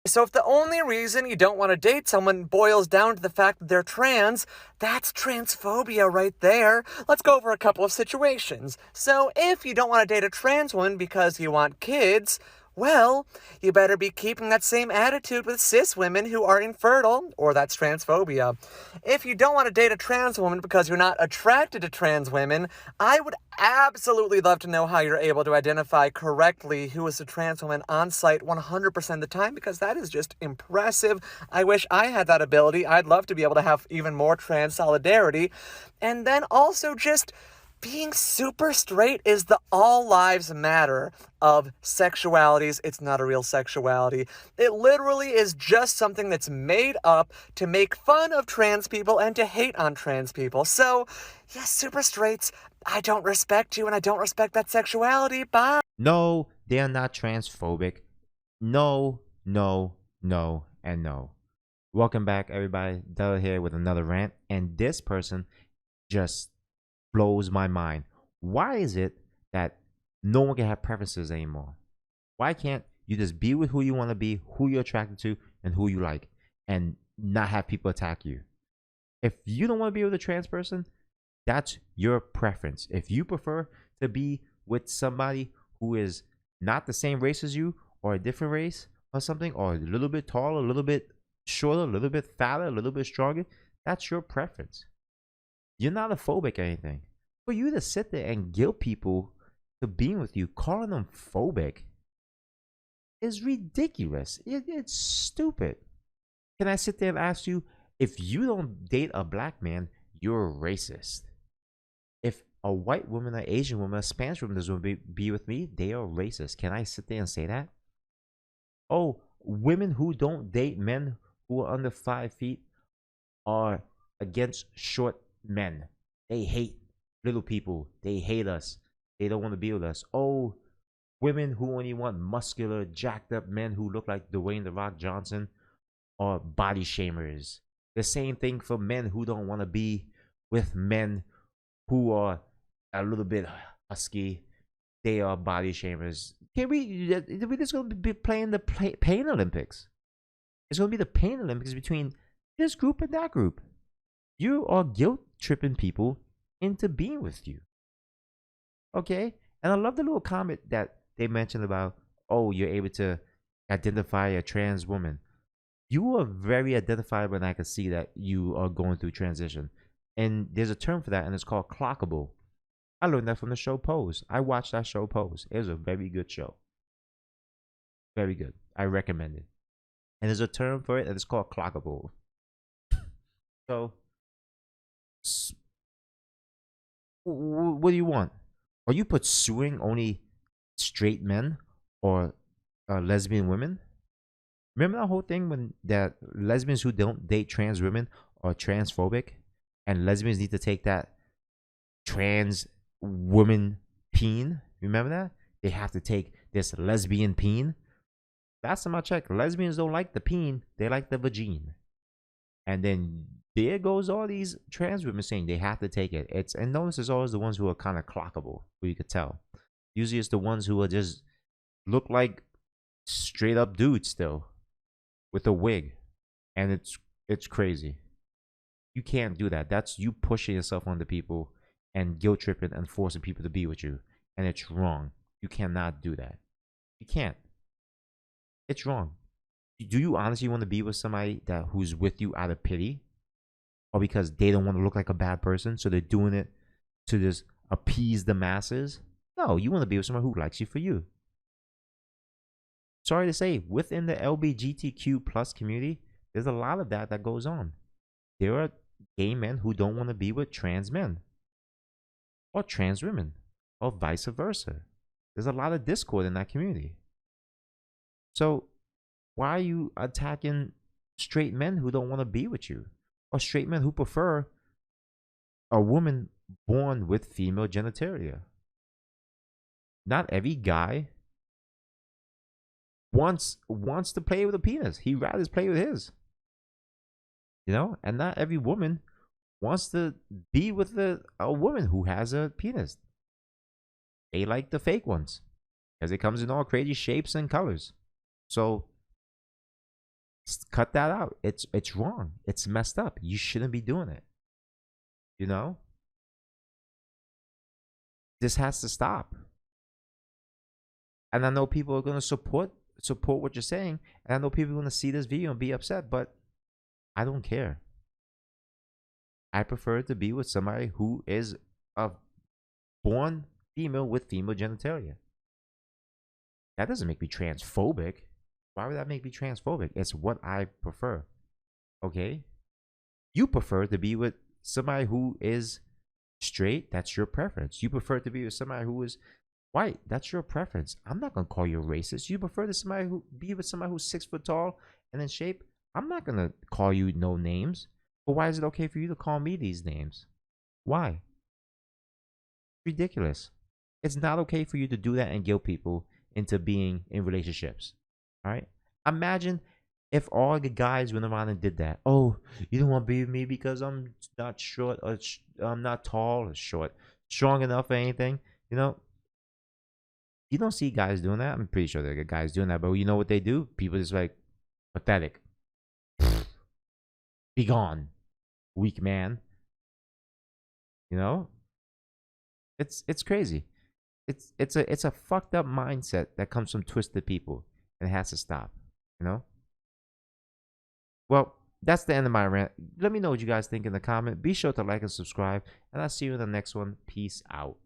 So if the only reason you don't want to date someone boils down to the fact that they're trans, that's transphobia right there. Let's go over a couple of situations. So if you don't want to date a trans woman because you want kids, well, you better be keeping that same attitude with cis women who are infertile, or that's transphobia. If you don't want to date a trans woman because you're not attracted to trans women, I would absolutely love to know how you're able to identify correctly who is a trans woman on site 100% of the time, because that is just impressive. I wish I had that ability. I'd love to be able to have even more trans solidarity. And then also just being super straight is the all lives matter of sexualities. It's not a real sexuality. It literally is just something that's made up to make fun of trans people and to hate on trans people. So, yes, super straights, I don't respect you and I don't respect that sexuality. Bye. No, they are not transphobic. No, no, no, and no. Welcome back, everybody. Della here with another rant. And this person just blows my mind. Why is it that no one can have preferences anymore? Why can't you just be with who you want to be, who you're attracted to, and who you like, and not have people attack you? If you don't want to be with a trans person, that's your preference. If you prefer to be with somebody who is not the same race as you, or a different race, or something, or a little bit taller, a little bit shorter, a little bit fatter, a little bit stronger, that's your preference. You're not a phobic or anything. For you to sit there and guilt people to being with you, calling them phobic, is ridiculous. It's stupid. Can I sit there and ask you, if you don't date a black man, you're racist? If a white woman, an Asian woman, a Spanish woman doesn't be with me, they are racist. Can I sit there and say that? Oh, women who don't date men who are under 5 feet are against short men. They hate little people. They hate us. They don't want to be with us. Oh, women who only want muscular, jacked up men who look like Dwayne the Rock Johnson are body shamers. The same thing for men who don't want to be with men who are a little bit husky. They are body shamers. Can we just going to be playing the pain Olympics? It's going to be the pain Olympics between this group and that group. You are guilt tripping people into being with you. Okay? And I love the little comment that they mentioned about, oh, you're able to identify a trans woman. You are very identifiable, and I can see that you are going through transition. And there's a term for that, and it's called clockable. I learned that from the show Pose. I watched that show Pose. It was a very good show. Very good. I recommend it. And there's a term for it, and it's called clockable. So, what do you want? Are you pursuing only straight men or lesbian women? Remember that whole thing when that lesbians who don't date trans women are transphobic, and lesbians need to take that trans woman peen? Remember that? They have to take this lesbian peen. Last time I checked, lesbians don't like the peen; they like the vagine. And then there goes all these trans women saying they have to take it. It's and notice it's always the ones who are kind of clockable, who you could tell. Usually it's the ones who are just look like straight up dudes still with a wig, and it's crazy. You can't do that. That's you pushing yourself onto people and guilt tripping and forcing people to be with you, and it's wrong. You cannot do that. You can't. It's wrong. Do you honestly want to be with somebody that who's with you out of pity, or because they don't want to look like a bad person, so they're doing it to just appease the masses? No, you want to be with someone who likes you for you. Sorry to say, within the LGBTQ plus community, there's a lot of that goes on. There are gay men who don't want to be with trans men or trans women or vice versa. There's a lot of discord in that community. So why are you attacking straight men who don't want to be with you, or straight men who prefer a woman born with female genitalia? Not every guy wants to play with a penis. He'd rather play with his. And not every woman wants to be with a woman who has a penis. They like the fake ones because it comes in all crazy shapes and colors. So Cut that out. It's wrong. It's messed up. You shouldn't be doing it. You know? This has to stop. And I know people are gonna support what you're saying, and I know people are gonna see this video and be upset, but I don't care. I prefer to be with somebody who is a born female with female genitalia. That doesn't make me transphobic. Why would that make me transphobic? It's what I prefer. Okay? You prefer to be with somebody who is straight, that's your preference. You prefer to be with somebody who is white, that's your preference. I'm not gonna call you a racist. You prefer to somebody who be with somebody who's 6 foot tall and in shape. I'm not gonna call you no names. But why is it okay for you to call me these names? Why? Ridiculous. It's not okay for you to do that and guilt people into being in relationships. All right? Imagine if all the guys went around and did that. Oh, you don't want to be with me because I'm not short or I'm not tall or short, strong enough or anything. You know, you don't see guys doing that. I'm pretty sure there are guys doing that, but you know what they do? People just like pathetic. Be gone, weak man. You know, it's crazy. It's a fucked up mindset that comes from twisted people, and it has to stop. You know. Well, that's the end of my rant. Let me know what you guys think in the comment. Be sure to like and subscribe, and I'll see you in the next one. Peace out.